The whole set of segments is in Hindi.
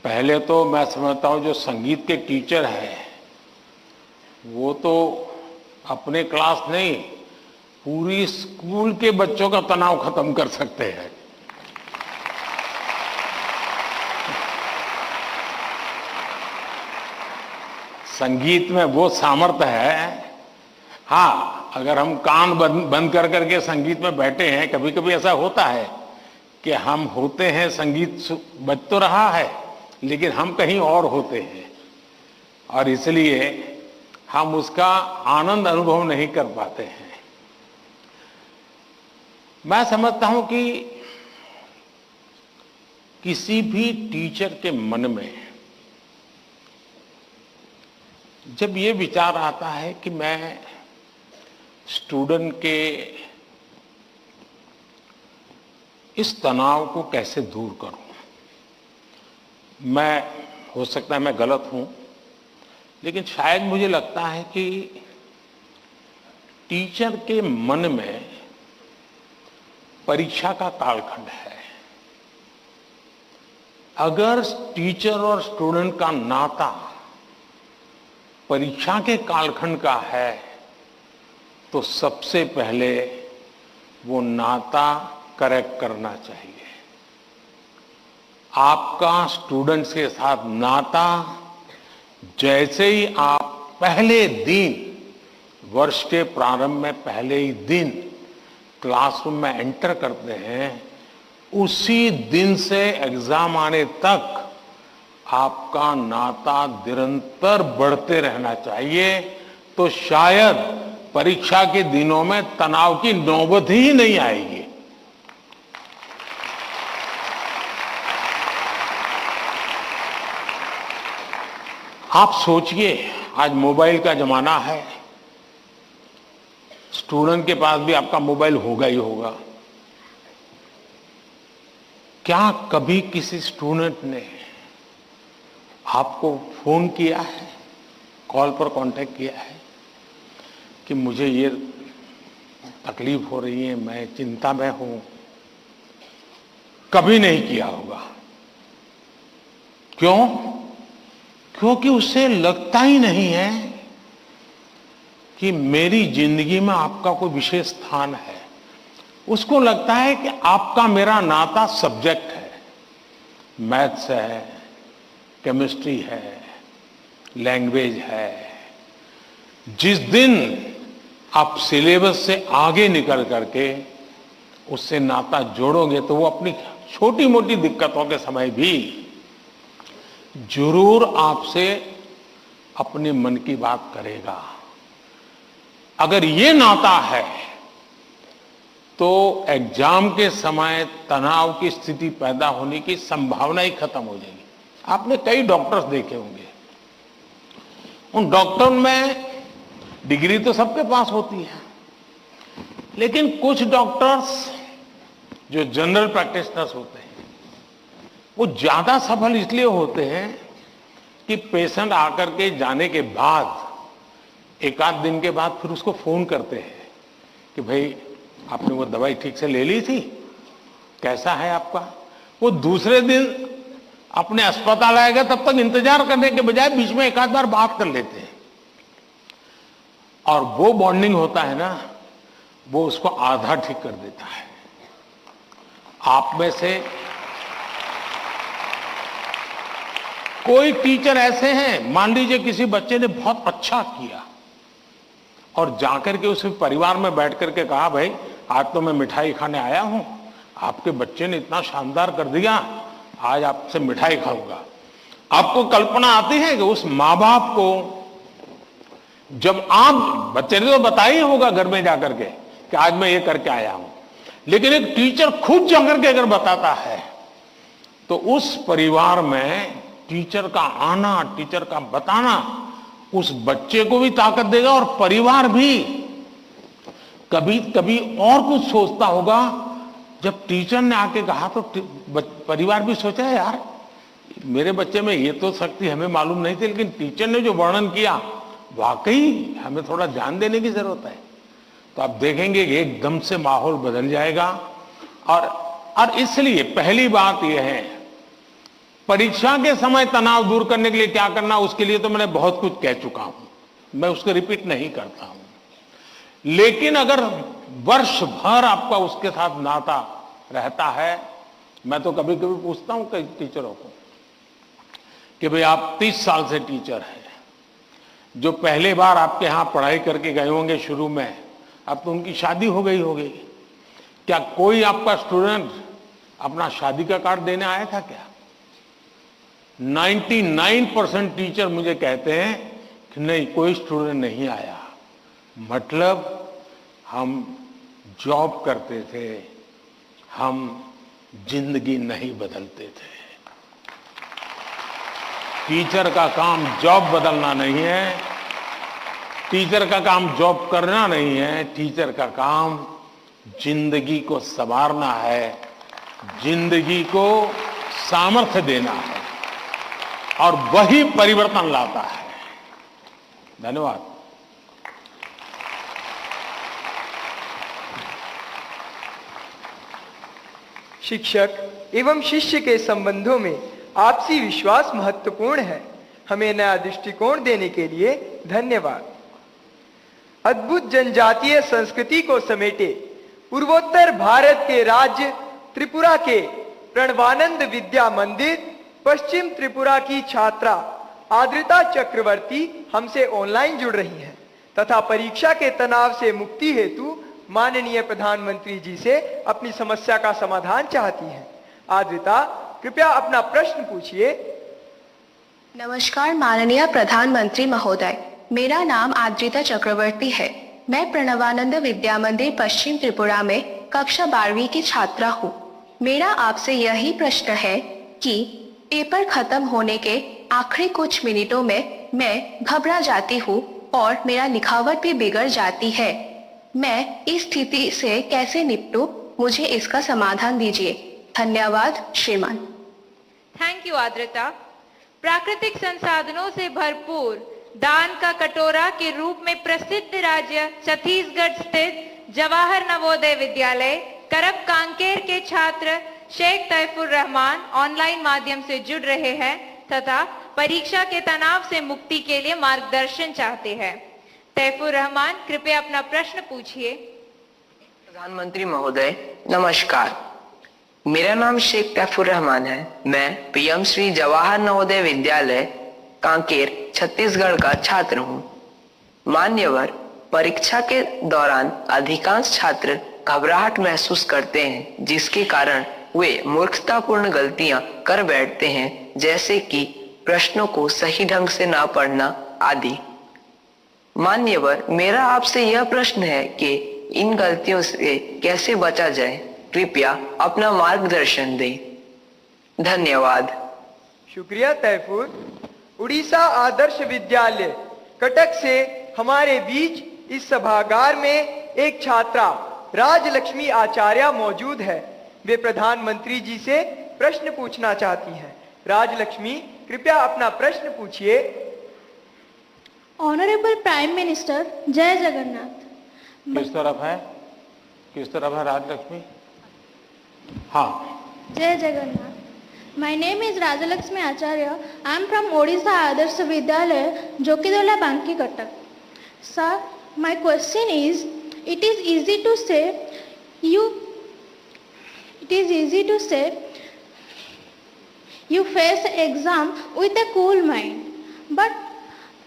पहले तो मैं समझता हूँ जो संगीत के टीचर हैं वो तो अपने क्लास नहीं, पूरी स्कूल के बच्चों का तनाव खत्म कर सकते हैं। संगीत में वो सामर्थ्य है। हाँ, अगर हम कान बंद कर करके संगीत में बैठे हैं, कभी कभी ऐसा होता है कि हम होते हैं, संगीत बज तो रहा है लेकिन हम कहीं और होते हैं और इसलिए हम उसका आनंद अनुभव नहीं कर पाते हैं। मैं समझता हूं कि किसी भी टीचर के मन में जब ये विचार आता है कि मैं स्टूडेंट के इस तनाव को कैसे दूर करूं, मैं हो सकता है मैं गलत हूं, लेकिन शायद मुझे लगता है कि टीचर के मन में परीक्षा का कालखंड है। अगर टीचर और स्टूडेंट का नाता परीक्षा के कालखंड का है तो सबसे पहले वो नाता करेक्ट करना चाहिए। आपका स्टूडेंट्स के साथ नाता जैसे ही आप पहले दिन, वर्ष के प्रारंभ में पहले ही दिन क्लासरूम में एंटर करते हैं, उसी दिन से एग्जाम आने तक आपका नाता निरंतर बढ़ते रहना चाहिए। तो शायद परीक्षा के दिनों में तनाव की नौबत ही नहीं आएगी। आप सोचिए, आज मोबाइल का जमाना है, स्टूडेंट के पास भी आपका मोबाइल होगा ही होगा। क्या कभी किसी स्टूडेंट ने आपको फोन किया है, कॉल पर कांटेक्ट किया है कि मुझे ये तकलीफ हो रही है, मैं चिंता में हूं? कभी नहीं किया होगा। क्यों? क्योंकि उसे लगता ही नहीं है कि मेरी जिंदगी में आपका कोई विशेष स्थान है। उसको लगता है कि आपका मेरा नाता सब्जेक्ट है, मैथ्स है, केमिस्ट्री है, लैंग्वेज है। जिस दिन आप सिलेबस से आगे निकल करके उससे नाता जोड़ोगे तो वो अपनी छोटी मोटी दिक्कतों के समय भी जरूर आपसे अपने मन की बात करेगा। अगर ये नाता है तो एग्जाम के समय तनाव की स्थिति पैदा होने की संभावना ही खत्म हो जाएगी। आपने कई डॉक्टर्स देखे होंगे, उन डॉक्टर में डिग्री तो सबके पास होती है, लेकिन कुछ डॉक्टर्स जो जनरल प्रैक्टिशनर्स होते हैं वो ज्यादा सफल इसलिए होते हैं कि पेशेंट आकर के जाने के बाद एक आध दिन के बाद फिर उसको फोन करते हैं कि भाई आपने वो दवाई ठीक से ले ली थी, कैसा है आपका। वो दूसरे दिन अपने अस्पताल आएगा तब तक इंतजार करने के बजाय बीच में एक आध बार बात कर लेते हैं, और वो बॉन्डिंग होता है ना, वो उसको आधा ठीक कर देता है। आप में से कोई टीचर ऐसे हैं, मान लीजिए किसी बच्चे ने बहुत अच्छा किया और जाकर के उस परिवार में बैठ करके कहा भाई आज तो मैं मिठाई खाने आया हूं, आपके बच्चे ने इतना शानदार कर दिया, आज आपसे मिठाई खाऊंगा। आपको कल्पना आती है कि उस माँ बाप को, जब आप, बच्चे ने तो बताया ही होगा घर में जाकर के कि आज मैं ये करके आया हूं, लेकिन एक टीचर खुद जाकर के अगर बताता है तो उस परिवार में टीचर का आना, टीचर का बताना उस बच्चे को भी ताकत देगा और परिवार भी कभी कभी और कुछ सोचता होगा। जब टीचर ने आके कहा तो परिवार भी सोचा है यार मेरे बच्चे में ये तो शक्ति हमें मालूम नहीं थी, लेकिन टीचर ने जो वर्णन किया वाकई हमें थोड़ा ध्यान देने की जरूरत है। तो आप देखेंगे कि एकदम से माहौल बदल जाएगा। और इसलिए पहली बात यह है परीक्षा के समय तनाव दूर करने के लिए क्या करना, उसके लिए तो मैंने बहुत कुछ कह चुका हूं, मैं उसको रिपीट नहीं करता हूं। लेकिन अगर वर्ष भर आपका उसके साथ नाता रहता है, मैं तो कभी कभी पूछता हूं कई टीचरों को कि भाई आप 30 साल से टीचर हैं, जो पहले बार आपके यहां पढ़ाई करके गए होंगे शुरू में, अब तो उनकी शादी हो गई होगी, क्या कोई आपका स्टूडेंट अपना शादी का कार्ड देने आया था क्या? 99% टीचर मुझे कहते हैं कि नहीं, कोई स्टूडेंट नहीं आया। मतलब हम जॉब करते थे, हम जिंदगी नहीं बदलते थे। टीचर का काम जॉब बदलना नहीं है, टीचर का काम जॉब करना नहीं है, टीचर का काम जिंदगी को संवारना है, जिंदगी को सामर्थ्य देना है, और वही परिवर्तन लाता है। धन्यवाद। शिक्षक एवं शिष्य के संबंधों में आपसी विश्वास महत्वपूर्ण है। हमें नया दृष्टिकोण देने के लिए धन्यवाद। अद्भुत जनजातीय संस्कृति को समेटे पूर्वोत्तर भारत के राज्य त्रिपुरा के प्रणवानंद विद्या मंदिर पश्चिम त्रिपुरा की छात्रा आद्रिता चक्रवर्ती हमसे ऑनलाइन जुड़ रही हैं तथा परीक्षा के तनाव से मुक्ति हेतु माननीय प्रधानमंत्री जी से अपनी समस्या का समाधान चाहती हैं। आद्रिता, कृपया अपना प्रश्न पूछिए। नमस्कार माननीय प्रधानमंत्री महोदय, मेरा नाम आद्रिता चक्रवर्ती है। मैं प्रणवानंद विद्या मंदिर पश्चिम त्रिपुरा में कक्षा 12वीं की छात्रा हूँ। मेरा आपसे यही प्रश्न है कि पेपर खत्म होने के आखिरी कुछ मिनटों में मैं घबरा जाती हूँ और मेरा लिखावट भी बिगड़ जाती है। मैं इस स्थिति से कैसे निपटूं? मुझे इसका समाधान दीजिए। धन्यवाद श्रीमान। Thank you Adrita. प्राकृतिक संसाधनों से भरपूर दान का कटोरा के रूप में प्रसिद्ध राज्य छत्तीसगढ़ स्थित जवाहर नवोदय विद्यालय करब कांकेर के छात्र शेख तैफुर रहमान ऑनलाइन माध्यम से जुड़ रहे हैं तथा परीक्षा के तनाव से मुक्ति के लिए मार्गदर्शन चाहते हैं। तैफुर रहमान, कृपया अपना प्रश्न पूछिए। प्रधानमंत्री महोदय नमस्कार, मेरा नाम शेख तैफुर रहमान है। मैं पीएम श्री जवाहर नवोदय विद्यालय कांकेर छत्तीसगढ़ का छात्र हूँ। मान्यवर, परीक्षा के दौरान अधिकांश छात्र घबराहट महसूस करते हैं, जिसके कारण वे मूर्खतापूर्ण गलतियां कर बैठते हैं, जैसे कि प्रश्नों को सही ढंग से ना पढ़ना आदि। मान्यवर, मेरा आपसे यह प्रश्न है कि इन गलतियों से कैसे बचा जाए? कृपया अपना मार्गदर्शन दें। धन्यवाद। शुक्रिया तैफुर। उड़ीसा आदर्श विद्यालय कटक से हमारे बीच इस सभागार में एक छात्रा राजलक्ष्मी आचार्य मौजूद है। वे प्रधानमंत्री जी से प्रश्न पूछना चाहती हैं। राजलक्ष्मी, कृपया अपना प्रश्न पूछिए। ऑनरेबल प्राइम मिनिस्टर, जय जगन्नाथ। किस तरफ है राजलक्ष्मी? हाँ, जय Jagannath. My name is Rajalakshmi Acharya. I am from Odisha Adarsh Vidyalaya, Jokidola Banki, Cuttack. Sir, my question is, it is easy to say you face exam with a cool mind, but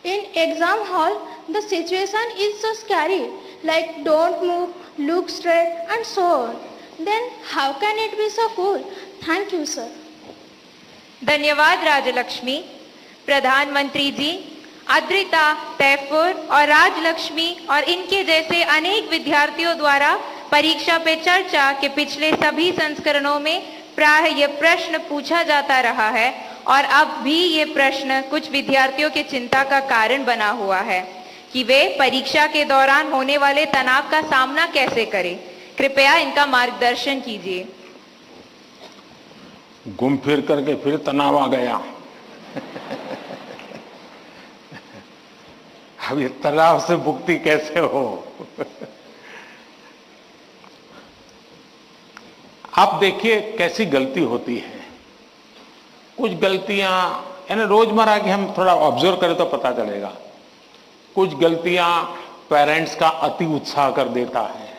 in exam hall the situation is so scary, like don't move, look straight and so on. Then how can it be so cool? Thank you, sir. धन्यवाद राजलक्ष्मी। प्रधानमंत्री जी, आद्रिता, तैफुर और राजलक्ष्मी और इनके जैसे अनेक विद्यार्थियों द्वारा परीक्षा पे चर्चा के पिछले सभी संस्करणों में प्राय ये प्रश्न पूछा जाता रहा है और अब भी ये प्रश्न कुछ विद्यार्थियों के चिंता का कारण बना हुआ है कि वे परीक्षा के दौरान होने वाले तनाव का सामना कैसे करें। कृपया इनका मार्गदर्शन कीजिए। घूम फिर करके फिर तनाव आ गया। अब ये तनाव से मुक्ति कैसे हो? आप देखिए कैसी गलती होती है। कुछ गलतियां, यानी रोजमर्रा की हम थोड़ा ऑब्जर्व करें तो पता चलेगा, कुछ गलतियां पेरेंट्स का अति उत्साह कर देता है,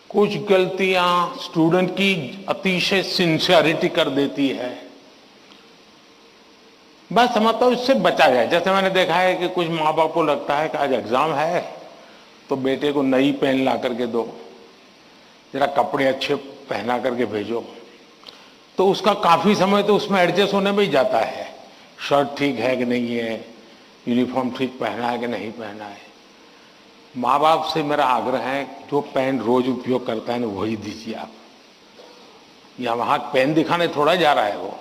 कुछ गलतियां स्टूडेंट की अतिशय सिंसियरिटी कर देती है। मैं समझता हूं इससे बचा जाए। जैसे मैंने देखा है कि कुछ माँ बाप को लगता है कि आज एग्जाम है तो बेटे को नई पेन ला करके दो, जरा कपड़े अच्छे पहना करके भेजो, तो उसका काफी समय तो उसमें एडजस्ट होने में ही जाता है। शर्ट ठीक है कि नहीं है, यूनिफॉर्म ठीक पहना है कि नहीं पहना है। माँ बाप से मेरा आग्रह है, जो पेन रोज उपयोग करता है ना वही दीजिए आप। या वहां पेन दिखाने थोड़ा जा रहा है वो।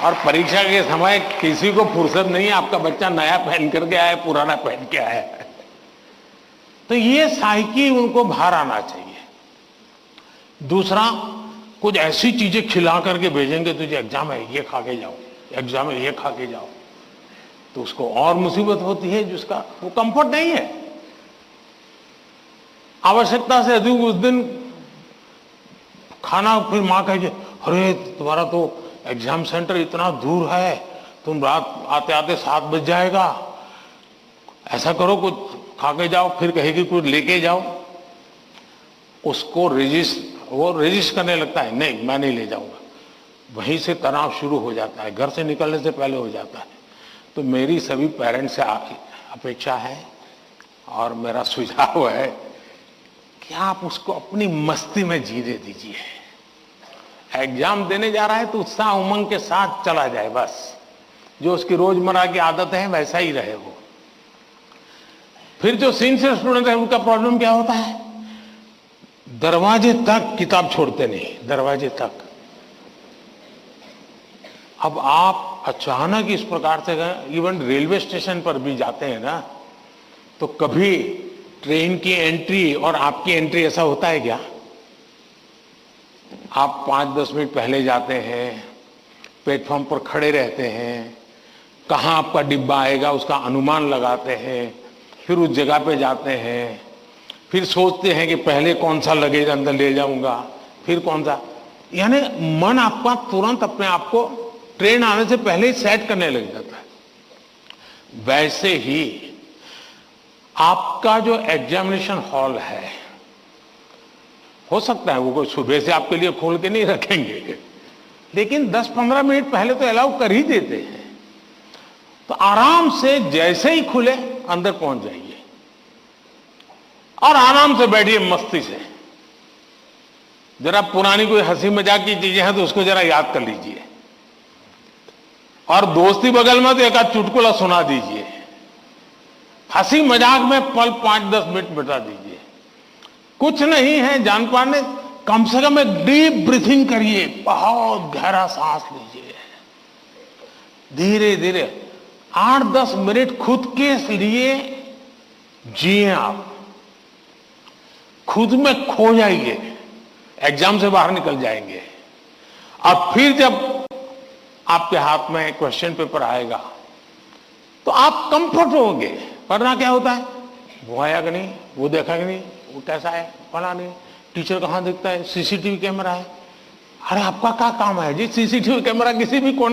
और परीक्षा के समय किसी को फुर्सत नहीं है, आपका बच्चा नया पहन करके आया, पुराना पहन के आया है। तो ये साइकी उनको बाहर आना चाहिए। दूसरा, कुछ ऐसी चीजें खिला करके भेजेंगे, तुझे एग्जाम है ये खा के जाओ, एग्जाम है ये खा के जाओ, तो उसको और मुसीबत होती है जिसका वो कंफर्ट नहीं है। आवश्यकता से अधिक उस दिन खाना, फिर माँ कहे अरे तुम्हारा तो एग्जाम सेंटर इतना दूर है, तुम रात आते आते 7 बज जाएगा, ऐसा करो कुछ खा के जाओ, फिर कहेगी कुछ लेके जाओ। उसको वो रेजिस्ट करने लगता है, नहीं मैं नहीं ले जाऊंगा। वहीं से तनाव शुरू हो जाता है, घर से निकलने से पहले हो जाता है। तो मेरी सभी पेरेंट्स से अपेक्षा है और मेरा सुझाव है कि आप उसको अपनी मस्ती में जीने दीजिए। एग्जाम देने जा रहा है तो उत्साह उमंग के साथ चला जाए, बस जो उसकी रोजमर्रा की आदत है वैसा ही रहे वो। फिर जो सिंसियर स्टूडेंट है उनका प्रॉब्लम क्या होता है, दरवाजे तक किताब छोड़ते नहीं, दरवाजे तक। अब आप अचानक इस प्रकार से इवन रेलवे स्टेशन पर भी जाते हैं ना, तो कभी ट्रेन की एंट्री और आपकी एंट्री ऐसा होता है क्या? आप 5-10 मिनट पहले जाते हैं, प्लेटफॉर्म पर खड़े रहते हैं, कहाँ आपका डिब्बा आएगा उसका अनुमान लगाते हैं, फिर उस जगह पे जाते हैं, फिर सोचते हैं कि पहले कौन सा लगेज अंदर ले जाऊंगा, फिर कौन सा, यानी मन आपका तुरंत अपने आप को ट्रेन आने से पहले ही सेट करने लग जाता है। वैसे ही आपका जो एग्जामिनेशन हॉल है, हो सकता है वो कोई सुबह से आपके लिए खोल के नहीं रखेंगे, लेकिन 10-15 मिनट पहले तो अलाउ कर ही देते हैं। तो आराम से जैसे ही खुले अंदर पहुंच जाइए और आराम से बैठिए मस्ती से। जरा पुरानी कोई हंसी मजाक की चीजें हैं तो उसको जरा याद कर लीजिए, और दोस्ती बगल में तो एक आध चुटकुला सुना दीजिए। हंसी मजाक में पल 5-10 मिनट बिता दीजिए। कुछ नहीं है जान पाने, कम से कम एक डीप ब्रीथिंग करिए, बहुत गहरा सांस लीजिए, धीरे धीरे 8-10 मिनट खुद के लिए जिए। आप खुद में खो जाइए, एग्जाम से बाहर निकल जाएंगे। और फिर जब आपके हाथ में क्वेश्चन पेपर आएगा तो आप कंफर्ट होंगे। वरना क्या होता है, वो आया कि नहीं, वो देखा कि नहीं, वो कैसा है, फला नहीं, टीचर कहाँ दिखता है, सीसीटीवी कैमरा है। अरे आपका क्या काम है जी, सीसीटीवी कैमरा किसी भी कोने